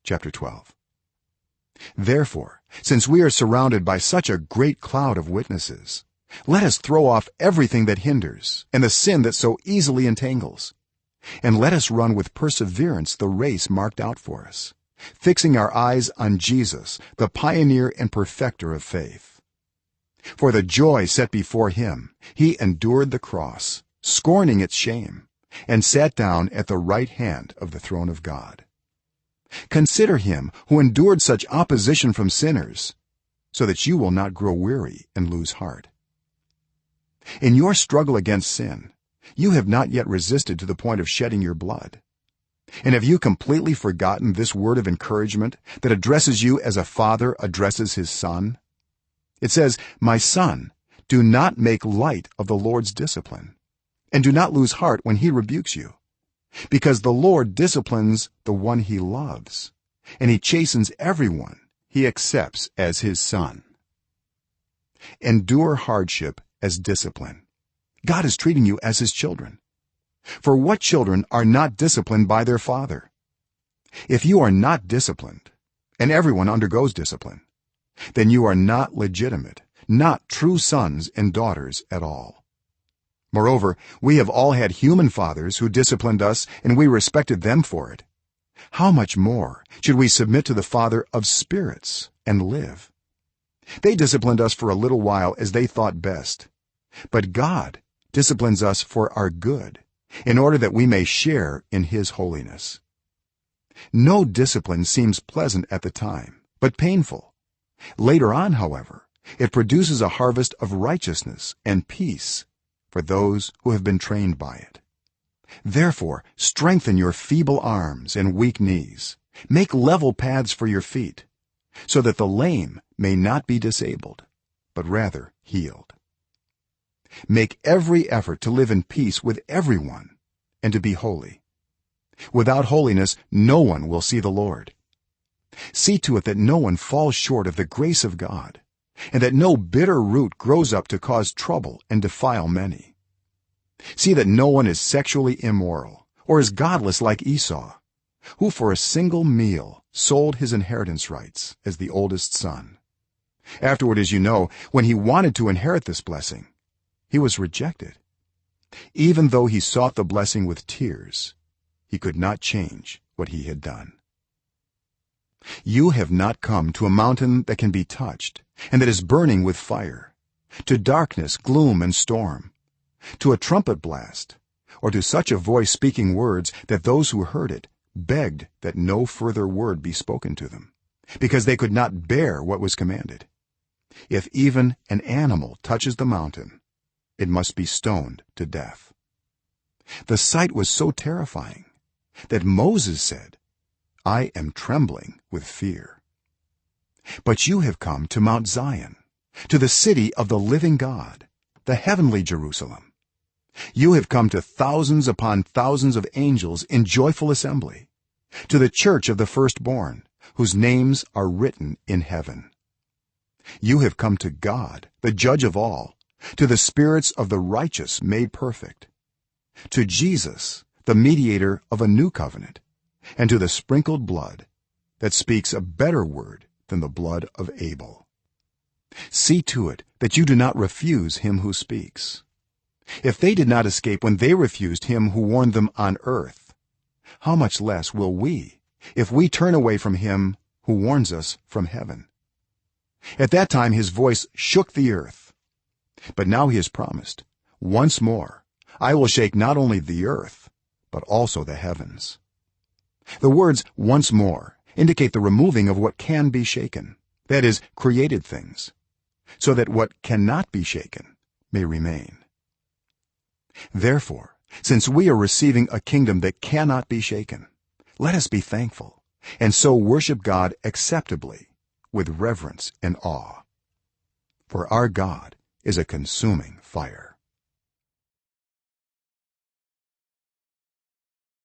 chapter 12. Therefore, since we are surrounded by such a great cloud of witnesses, let us throw off everything that hinders and the sin that so easily entangles, and let us run with perseverance the race marked out for us, fixing our eyes on Jesus, the pioneer and perfecter of faith. For the joy set before him he endured the cross, scorning its shame, and sat down at the right hand of the throne of God. Consider him who endured such opposition from sinners, so that you will not grow weary and lose heart. In your struggle against sin, you have not yet resisted to the point of shedding your blood. And have you completely forgotten this word of encouragement that addresses you as a father addresses his son? It says, "My son, do not make light of the Lord's discipline, and do not lose heart when he rebukes you, because the Lord disciplines the one he loves, and he chastens everyone he accepts as his son." Endure hardship as discipline. God is treating you as his children. For what children are not disciplined by their father? If you are not disciplined, and everyone undergoes discipline, then you are not legitimate, not true sons and daughters at all. Moreover, we have all had human fathers who disciplined us, and we respected them for it. How much more should we submit to the Father of spirits and live? They disciplined us for a little while as they thought best, but God disciplines us for our good, in order that we may share in his holiness. No discipline seems pleasant at the time, but painful. Later on, however, it produces a harvest of righteousness and peace for those who have been trained by it. Therefore, strengthen your feeble arms and weak knees, make level paths for your feet, so that the lame may not be disabled, but rather healed. Make every effort to live in peace with everyone and to be holy. Without holiness no one will see the Lord. See to it that no one falls short of the grace of God, and that no bitter root grows up to cause trouble and defile many. See that no one is sexually immoral or is godless like Esau, who for a single meal sold his inheritance rights as the oldest son. Afterward, as you know, when he wanted to inherit this blessing, he was rejected. Even though he sought the blessing with tears, he could not change what he had done. You have not come to a mountain that can be touched and that is burning with fire, to darkness, gloom and storm, to a trumpet blast, or to such a voice speaking words that those who heard it begged that no further word be spoken to them, because they could not bear what was commanded. If even an animal touches the mountain, it must be stoned to death. The sight was so terrifying that Moses said, "I am trembling with fear." But you have come to Mount Zion, to the city of the living God, the heavenly Jerusalem. You have come to thousands upon thousands of angels in joyful assembly, to the church of the firstborn, whose names are written in heaven. You have come to God, the judge of all, to the spirits of the righteous made perfect, to Jesus, the mediator of a new covenant, and to the sprinkled blood that speaks a better word than the blood of Abel. See to it that you do not refuse him who speaks. If they did not escape when they refused him who warned them on earth, how much less will we, if we turn away from him who warns us from heaven? At that time his voice shook the earth, but now he has promised, "Once more I will shake not only the earth but also the heavens." The words "once more" indicate the removing of what can be shaken, that is, created things, so that what cannot be shaken may remain. Therefore, since we are receiving a kingdom that cannot be shaken, let us be thankful and so worship God acceptably with reverence and awe. For our God is a consuming fire.